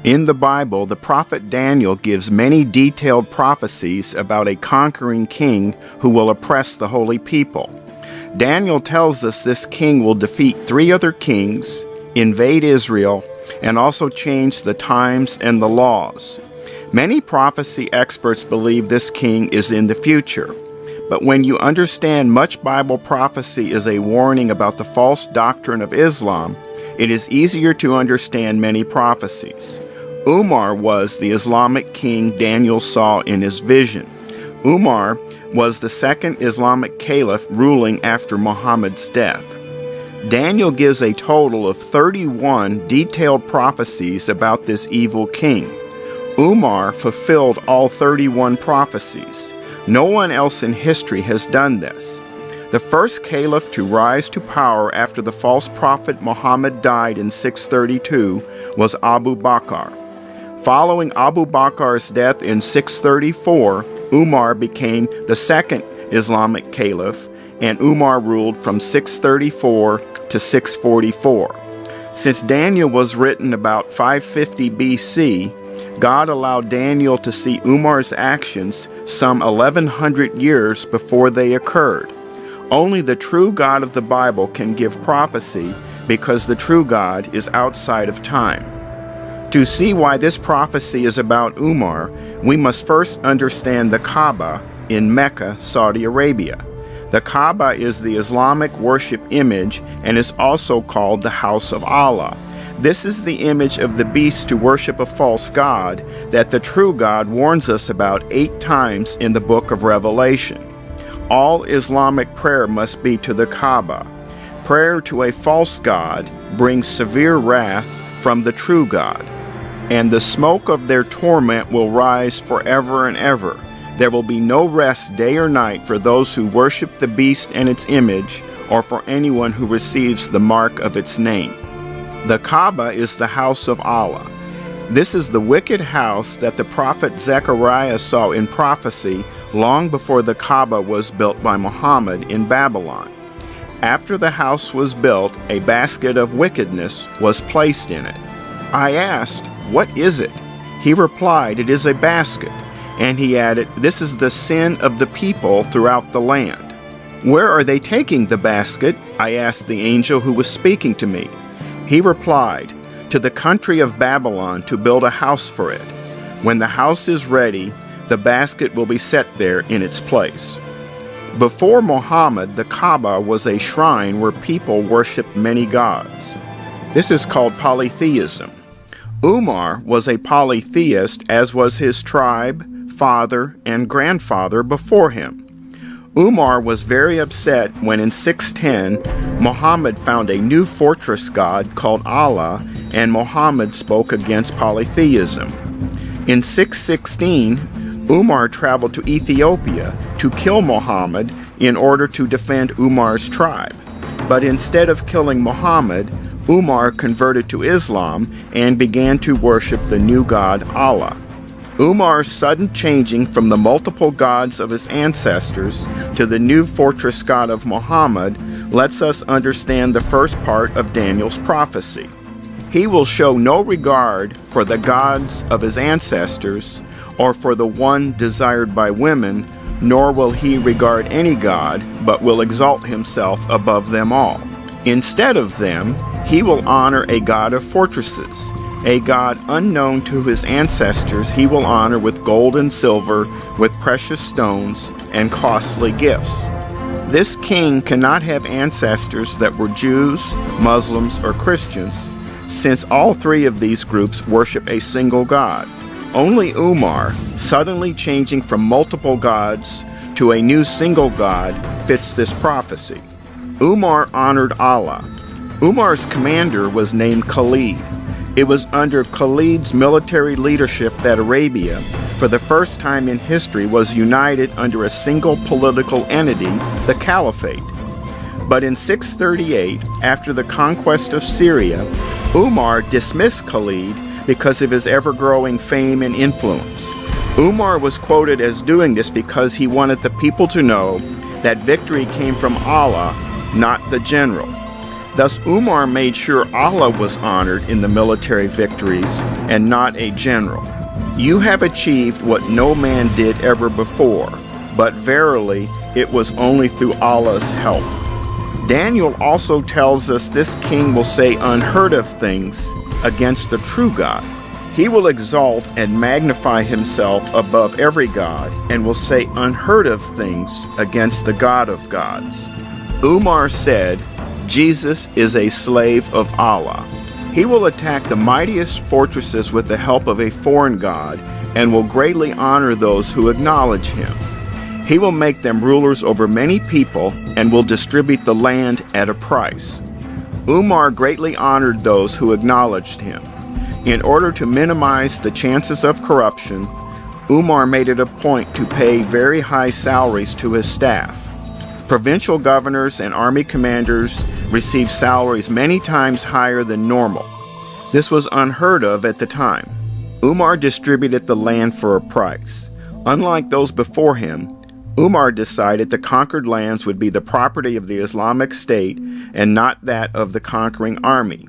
In the Bible, the prophet Daniel gives many detailed prophecies about a conquering king who will oppress the holy people. Daniel tells us this king will defeat 3 other kings, invade Israel, and also change the times and the laws. Many prophecy experts believe this king is in the future. But when you understand much Bible prophecy is a warning about the false doctrine of Islam, it is easier to understand many prophecies. Umar was the Islamic king Daniel saw in his vision. Umar was the second Islamic caliph ruling after Muhammad's death. Daniel gives a total of 31 detailed prophecies about this evil king. Umar fulfilled all 31 prophecies. No one else in history has done this. The first caliph to rise to power after the false prophet Muhammad died in 632 was Abu Bakr. Following Abu Bakr's death in 634, Umar became the second Islamic caliph, and Umar ruled from 634 to 644. Since Daniel was written about 550 BC, God allowed Daniel to see Umar's actions some 1100 years before they occurred. Only the true God of the Bible can give prophecy because the true God is outside of time. To see why this prophecy is about Umar, we must first understand the Kaaba in Mecca, Saudi Arabia. The Kaaba is the Islamic worship image and is also called the House of Allah. This is the image of the beast to worship a false god that the true God warns us about 8 times in the book of Revelation. All Islamic prayer must be to the Kaaba. Prayer to a false god brings severe wrath from the true God, and the smoke of their torment will rise forever and ever. There will be no rest day or night for those who worship the beast and its image, or for anyone who receives the mark of its name. The Kaaba is the house of Allah. This is the wicked house that the prophet Zechariah saw in prophecy long before the Kaaba was built by Muhammad in Babylon. After the house was built, a basket of wickedness was placed in it. I asked, "What is it?" He replied, "It is a basket." And he added, "This is the sin of the people throughout the land." "Where are they taking the basket?" I asked the angel who was speaking to me. He replied, "To the country of Babylon to build a house for it. When the house is ready, the basket will be set there in its place." Before Muhammad, the Kaaba was a shrine where people worshipped many gods. This is called polytheism. Umar was a polytheist, as was his tribe, father, and grandfather before him. Umar was very upset when in 610 Muhammad found a new fortress god called Allah, and Muhammad spoke against polytheism. In 616, Umar traveled to Ethiopia to kill Muhammad in order to defend Umar's tribe. But instead of killing Muhammad, Umar converted to Islam and began to worship the new god Allah. Umar's sudden changing from the multiple gods of his ancestors to the new fortress god of Muhammad lets us understand the first part of Daniel's prophecy. He will show no regard for the gods of his ancestors or for the one desired by women, nor will he regard any god, but will exalt himself above them all. Instead of them, he will honor a god of fortresses. A god unknown to his ancestors he will honor with gold and silver, with precious stones, and costly gifts. This king cannot have ancestors that were Jews, Muslims, or Christians, since all 3 of these groups worship a single god. Only Umar, suddenly changing from multiple gods to a new single god, fits this prophecy. Umar honored Allah. Umar's commander was named Khalid. It was under Khalid's military leadership that Arabia, for the first time in history, was united under a single political entity, the Caliphate. But in 638, after the conquest of Syria, Umar dismissed Khalid because of his ever-growing fame and influence. Umar was quoted as doing this because he wanted the people to know that victory came from Allah, not the general. Thus Umar made sure Allah was honored in the military victories and not a general. You have achieved what no man did ever before, but verily it was only through Allah's help. Daniel also tells us this king will say unheard of things against the true God. He will exalt and magnify himself above every god and will say unheard of things against the God of gods. Umar said, Jesus is a slave of Allah. He will attack the mightiest fortresses with the help of a foreign god and will greatly honor those who acknowledge him. He will make them rulers over many people and will distribute the land at a price. Umar greatly honored those who acknowledged him. In order to minimize the chances of corruption, Umar made it a point to pay very high salaries to his staff. Provincial governors and army commanders received salaries many times higher than normal. This was unheard of at the time. Umar distributed the land for a price. Unlike those before him, Umar decided the conquered lands would be the property of the Islamic State and not that of the conquering army.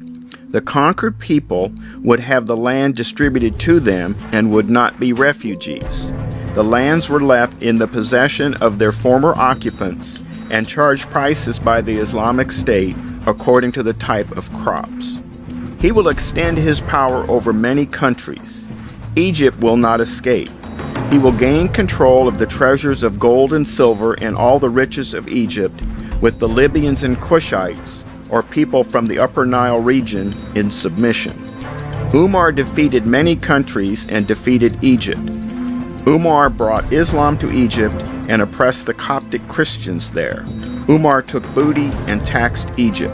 The conquered people would have the land distributed to them and would not be refugees. The lands were left in the possession of their former occupants and charged prices by the Islamic State according to the type of crops. He will extend his power over many countries. Egypt will not escape. He will gain control of the treasures of gold and silver and all the riches of Egypt, with the Libyans and Cushites, or people from the Upper Nile region, in submission. Umar defeated many countries and defeated Egypt. Umar brought Islam to Egypt and oppressed the Coptic Christians there. Umar took booty and taxed Egypt.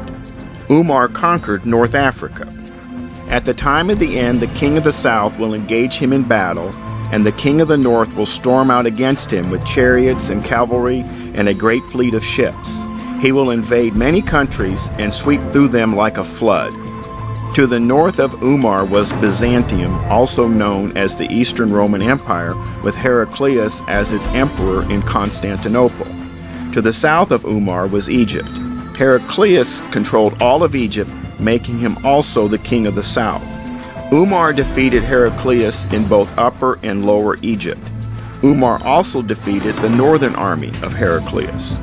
Umar conquered North Africa. At the time of the end, the king of the south will engage him in battle, and the king of the north will storm out against him with chariots and cavalry and a great fleet of ships. He will invade many countries and sweep through them like a flood. To the north of Umar was Byzantium, also known as the Eastern Roman Empire, with Heraclius as its emperor in Constantinople. To the south of Umar was Egypt. Heraclius controlled all of Egypt, making him also the king of the south. Umar defeated Heraclius in both Upper and Lower Egypt. Umar also defeated the northern army of Heraclius.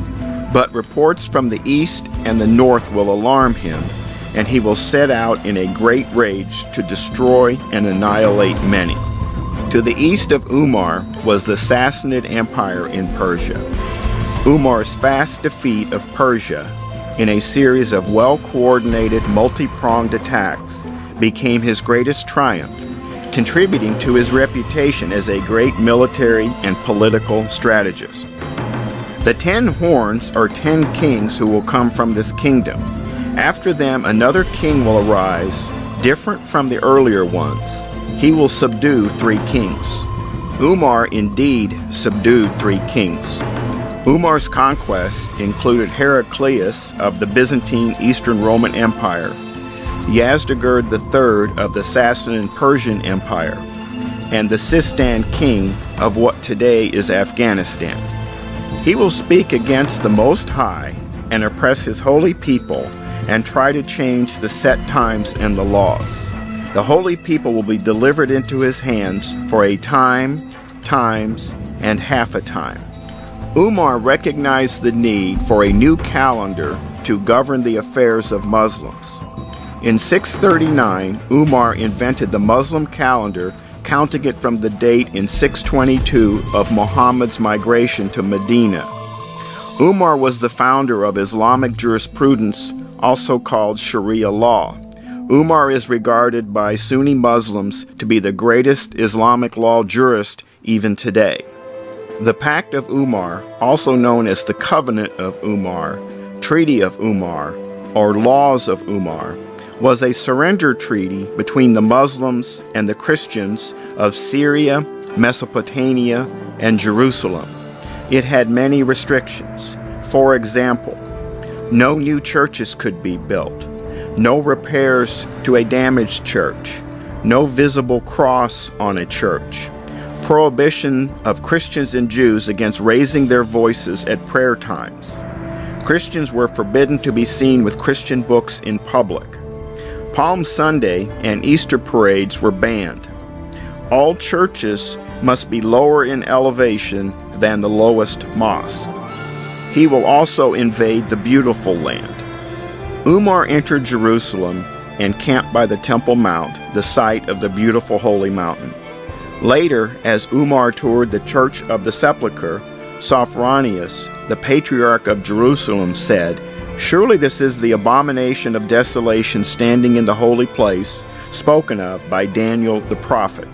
But reports from the east and the north will alarm him, and he will set out in a great rage to destroy and annihilate many. To the east of Umar was the Sassanid Empire in Persia. Umar's fast defeat of Persia in a series of well-coordinated, multi-pronged attacks became his greatest triumph, contributing to his reputation as a great military and political strategist. The 10 horns are 10 kings who will come from this kingdom. After them, another king will arise, different from the earlier ones. He will subdue 3 kings. Umar indeed subdued 3 kings. Umar's conquests included Heraclius of the Byzantine Eastern Roman Empire, Yazdegerd III of the Sassanid Persian Empire, and the Sistan king of what today is Afghanistan. He will speak against the Most High and oppress his holy people and try to change the set times and the laws. The holy people will be delivered into his hands for a time, times, and half a time. Umar recognized the need for a new calendar to govern the affairs of Muslims. In 639, Umar invented the Muslim calendar, counting it from the date in 622 of Muhammad's migration to Medina. Umar was the founder of Islamic jurisprudence, also called Sharia law. Umar is regarded by Sunni Muslims to be the greatest Islamic law jurist even today. The Pact of Umar, also known as the Covenant of Umar, Treaty of Umar, or Laws of Umar, was a surrender treaty between the Muslims and the Christians of Syria, Mesopotamia, and Jerusalem. It had many restrictions. For example, no new churches could be built, no repairs to a damaged church, no visible cross on a church, prohibition of Christians and Jews against raising their voices at prayer times, Christians were forbidden to be seen with Christian books in public. Palm Sunday and Easter parades were banned. All churches must be lower in elevation than the lowest mosque. He will also invade the beautiful land. Umar entered Jerusalem and camped by the Temple Mount, the site of the beautiful holy mountain. Later, as Umar toured the Church of the Sepulchre, Sophronius, the Patriarch of Jerusalem, said, "Surely this is the abomination of desolation standing in the holy place, spoken of by Daniel the prophet.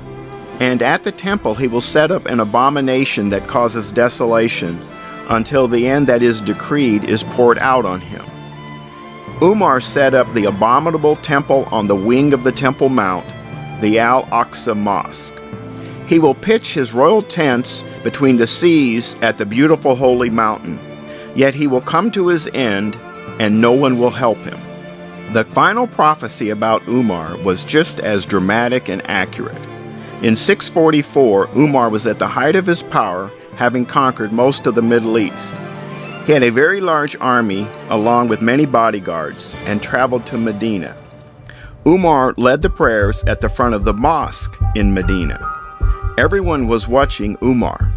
And at the temple he will set up an abomination that causes desolation, until the end that is decreed is poured out on him." Umar set up the abominable temple on the wing of the Temple Mount, the Al-Aqsa Mosque. He will pitch his royal tents between the seas at the beautiful holy mountain, yet he will come to his end, and no one will help him. The final prophecy about Umar was just as dramatic and accurate. In 644, Umar was at the height of his power, having conquered most of the Middle East. He had a very large army, along with many bodyguards, and traveled to Medina. Umar led the prayers at the front of the mosque in Medina. Everyone was watching Umar.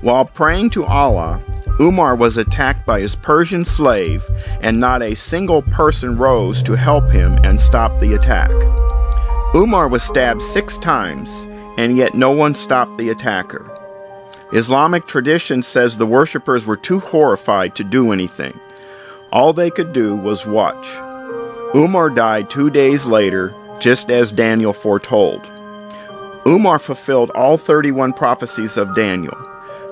While praying to Allah, Umar was attacked by his Persian slave, and not a single person rose to help him and stop the attack. Umar was stabbed 6 times, and yet no one stopped the attacker. Islamic tradition says the worshippers were too horrified to do anything. All they could do was watch. Umar died 2 days later, just as Daniel foretold. Umar fulfilled all 31 prophecies of Daniel.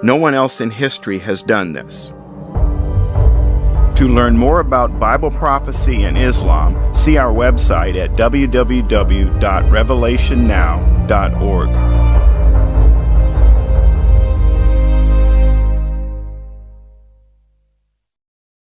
No one else in history has done this. To learn more about Bible prophecy and Islam, see our website at www.revelationnow.org.